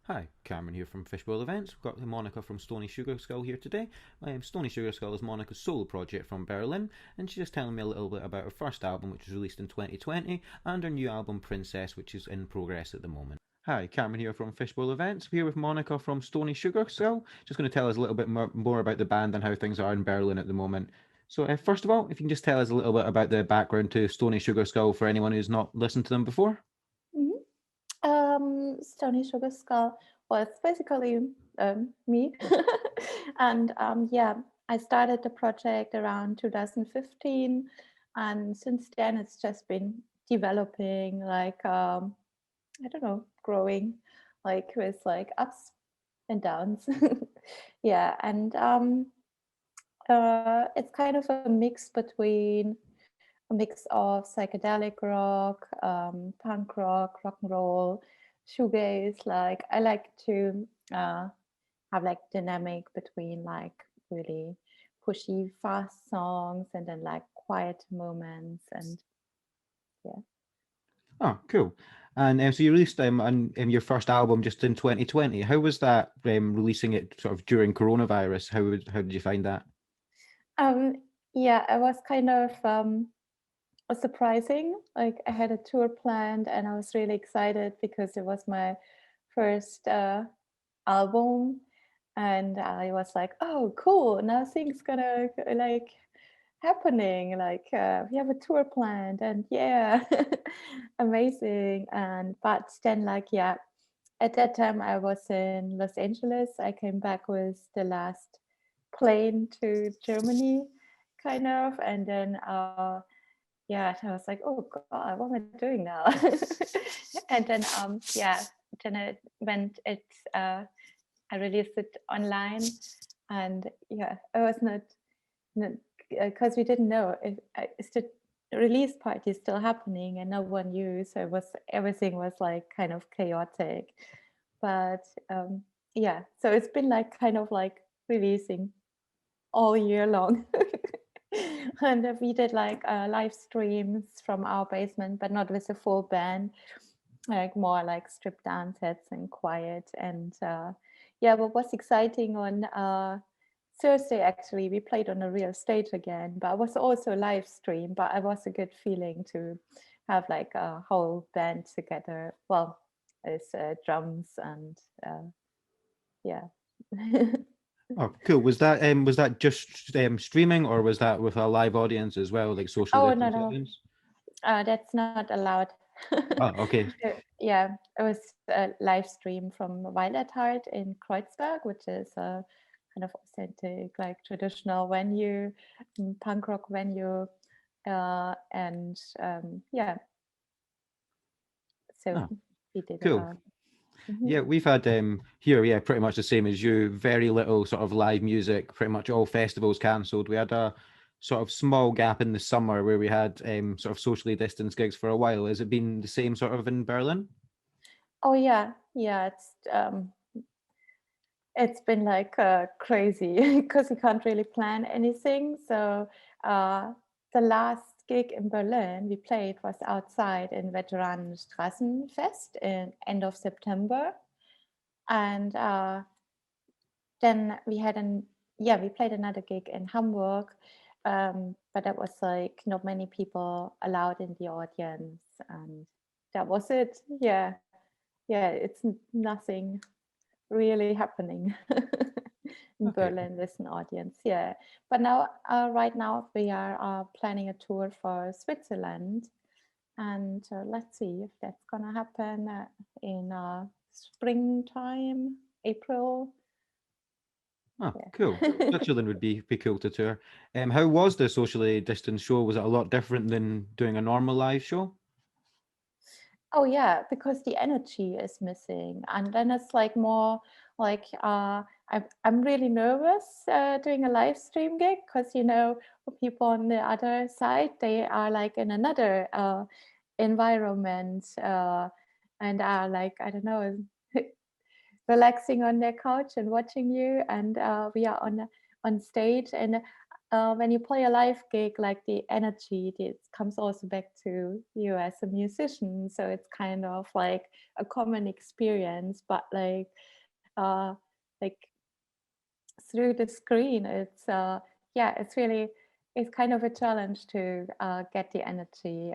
Hi, Cameron here from Fishbowl Events. We've got Monika from Stony Sugarskull here today. Stony Sugarskull is Monika's solo project from Berlin, and she's just telling me a little bit about her first album, which was released in 2020, and her new album, Princess, which is in progress at the moment. Hi, Cameron here from Fishbowl Events. We're here with Monika from Stony Sugarskull. Just going to tell us a little bit more about the band and how things are in Berlin at the moment. So, first of all, if you can just tell us a little bit about the background to Stony Sugarskull for anyone who's not listened to them before. Mhm. Stony Sugarskull was basically me. And yeah, I started the project around 2015. And since then, it's just been developing, like, I don't know, growing, like with like ups and downs. Yeah. And it's kind of a mix between a mix of psychedelic rock, punk rock, rock and roll, shoegaze. Like I like to have like dynamic between like really pushy, fast songs and then like quiet moments and yeah. Oh, cool. And so you released your first album just in 2020. How was that releasing it sort of during coronavirus? How did you find that? Um, yeah, I was kind of surprising. Like I had a tour planned and I was really excited because it was my first album, and I was like, oh cool, now things gonna like happening, like we have a tour planned and yeah. Amazing. And but then like yeah, at that time I was in Los Angeles. I came back with the last plane to Germany kind of, and then yeah, I was like, oh god, what am I doing now? And then yeah, then it went it I released it online, and yeah, I was not because we didn't know if it's the release party is still happening and no one knew, so it was everything was like kind of chaotic. But yeah, so it's been like kind of like releasing all year long. And we did like live streams from our basement, but not with a full band, like more like stripped down sets and quiet. And yeah, what was exciting on Thursday, actually, we played on a real stage again, but it was also a live stream. But it was a good feeling to have like a whole band together. Well, it's drums and yeah. Oh, cool. Was that just streaming or was that with a live audience as well, like socially Oh, no, distanced no, audience? that's not allowed. Oh, okay. Yeah, it was a live stream from Wild at Heart in Kreuzberg, which is a kind of authentic, like traditional venue, punk rock venue. And yeah, so Oh, we did cool. about. Mhm. Yeah, we've had here, yeah, pretty much the same as you. Very little sort of live music. Pretty much all festivals cancelled. We had a sort of small gap in the summer where we had sort of socially distanced gigs for a while. Has it been the same sort of in Berlin? Oh yeah, yeah, it's been like crazy because you can't really plan anything. So uh, the last gig in Berlin we played was outside in Veteranenstrassenfest in end of September, and then we had an yeah we played another gig in Hamburg, but that was like not many people allowed in the audience, and that was it. Yeah, yeah, it's nothing really happening in Okay. Berlin with an audience. Yeah, but now, right now, we are planning a tour for Switzerland, and let's see if that's gonna happen in springtime, April. Oh, cool. Yeah. Switzerland would be cool to tour. How was the socially distanced show? Was it a lot different than doing a normal live show? Oh yeah, because the energy is missing, and then it's like more like I'm really nervous doing a live stream gig because for people on the other side they are like in another environment, and are like I don't know, relaxing on their couch and watching you, and we are on stage, and when you play a live gig, like the energy, it comes also back to you as a musician. So it's kind of like a common experience, but like through the screen, yeah, it's really, it's kind of a challenge to get the energy.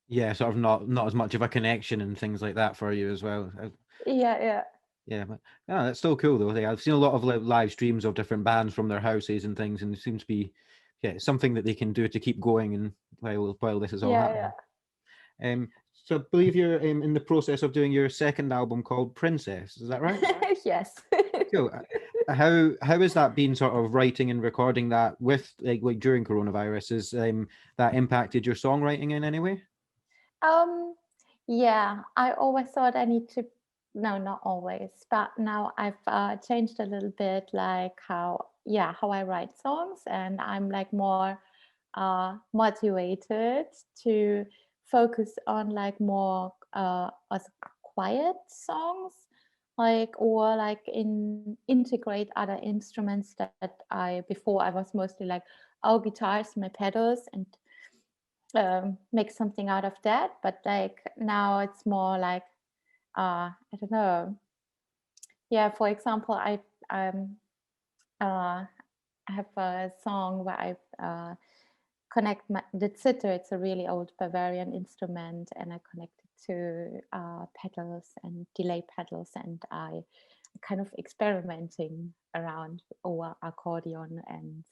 Yeah, sort of not as much of a connection and things like that for you as well. Yeah, yeah. Yeah, but yeah, that's still cool though. I've seen a lot of live streams of different bands from their houses and things, and it seems to be something that they can do to keep going and while this is all Yeah, yeah. happening. So I believe you're in the process of doing your second album called Princess. Is that right? Yes. Cool. How has that been sort of writing and recording that with like during coronavirus? Has that impacted your songwriting in any way? Um, yeah, I always thought I need to, no, not always, but now I've changed a little bit, like how I write songs, and I'm like more motivated to focus on like more as quiet songs, like, or like integrate other instruments that I before I was mostly like, oh, guitars, my pedals, and make something out of that. But like now it's more like I don't know. Yeah, for example, uh, I have a song where I connect the zither. It's a really old Bavarian instrument, and I connect it to pedals and delay pedals, and I kind of experimenting around over accordion and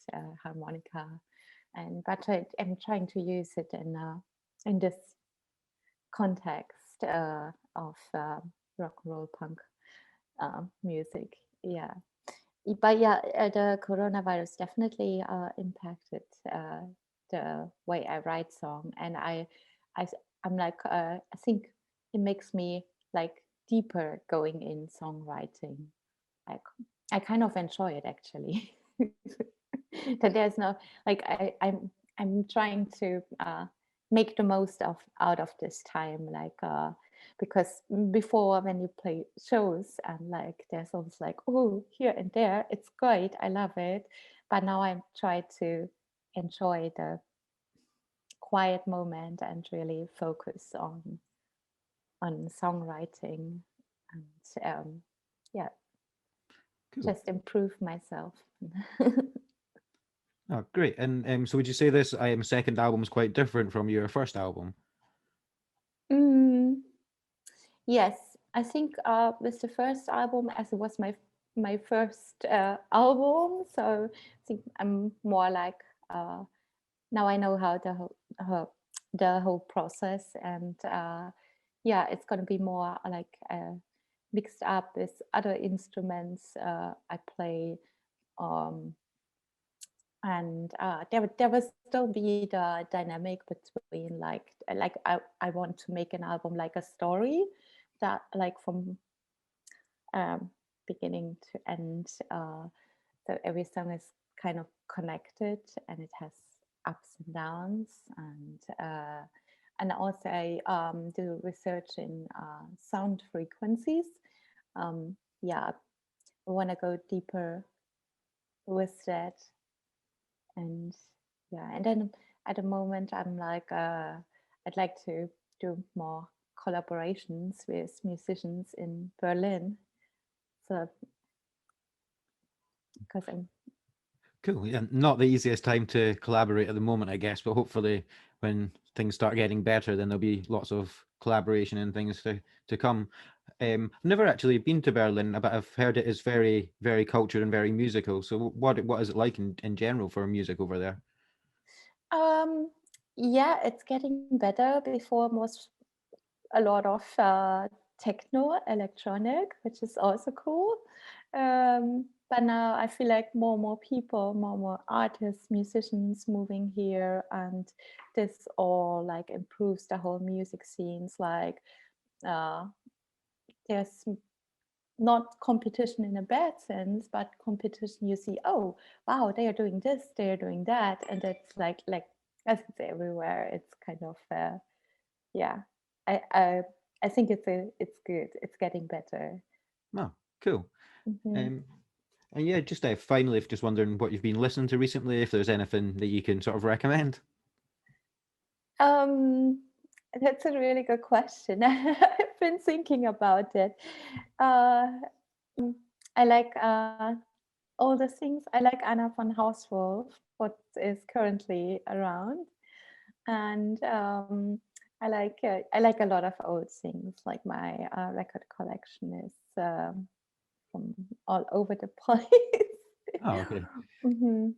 harmonica, and but I'm trying to use it in this context of rock and roll punk music. Yeah, but yeah, the coronavirus definitely impacted the way I write song, and I, I'm like, I think it makes me like deeper going in songwriting. Like, I kind of enjoy it actually. That there's no like I'm trying to make the most of out of this time, like because before when you play shows and like there's always like, oh, here and there, it's great, I love it, but now I try to enjoy the quiet moment and really focus on songwriting and yeah, Cool. just improve myself. Oh, great. And so would you say this second album is quite different from your first album? Mm, yes, I think with the first album, as it was my first album, so I think I'm more like now I know how the whole process, and yeah, it's gonna be more like mixed up with other instruments I play, um, and there will still be the dynamic between like I want to make an album like a story that like from um, beginning to end. So every song is kind of connected and it has ups and downs. And also I do research in sound frequencies. Yeah, I want to go deeper with that. And yeah, and then at the moment I'm like, I'd like to do more collaborations with musicians in Berlin. So because I'm Cool. Yeah, not the easiest time to collaborate at the moment, I guess, but hopefully when things start getting better, then there'll be lots of collaboration and things to come. I've never actually been to Berlin, but I've heard it is very, very cultured and very musical. So what is it like in general for music over there? Um, yeah, it's getting better. Before was a lot of techno, electronic, which is also cool. But now I feel like more and more people, more and more artists, musicians moving here, and this all like improves the whole music scenes. Like uh, there's not competition in a bad sense, but competition. You see, oh wow, they are doing this, they are doing that, and it's like as it's everywhere. It's kind of yeah. I I I think it's good. It's getting better. Oh, cool. Mhm. Um, And yeah, just finally, if just wondering what you've been listening to recently, if there's anything that you can sort of recommend. Um, that's a really good question. I've been thinking about it. Uh, mm, I like all the things. I like Anna von Hauswolf, what is currently around, and I like a lot of old things. Like my record collection is from all over the place. Oh, okay. hmm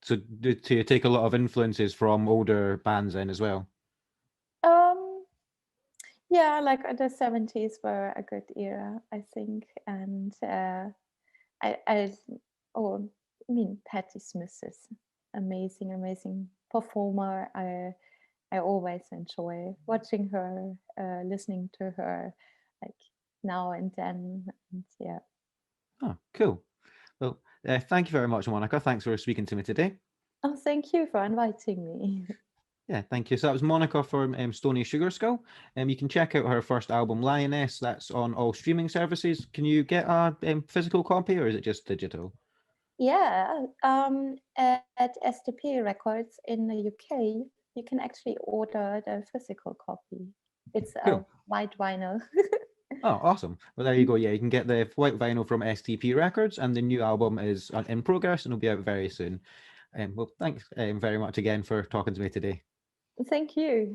So do you take a lot of influences from older bands then as well? Um, yeah, like the 70s were a good era, I think, and I oh, I mean, Patti Smith is amazing, amazing performer. I always enjoy watching her, listening to her, like now and then, and yeah. Oh, cool. Well, thank you very much, Monica. Thanks for speaking to me today. Oh, thank you for inviting me. Yeah, thank you. So that was Monica from Stony Sugarskull. You can check out her first album, LiONESS. That's on all streaming services. Can you get a physical copy, or is it just digital? Yeah, at SDP Records in the UK, you can actually order the physical copy. It's a Cool. white vinyl. Oh, awesome. Well, there you go. Yeah, you can get the white vinyl from STP Records, and the new album is in progress and will be out very soon. Well, thanks very much again for talking to me today. Thank you.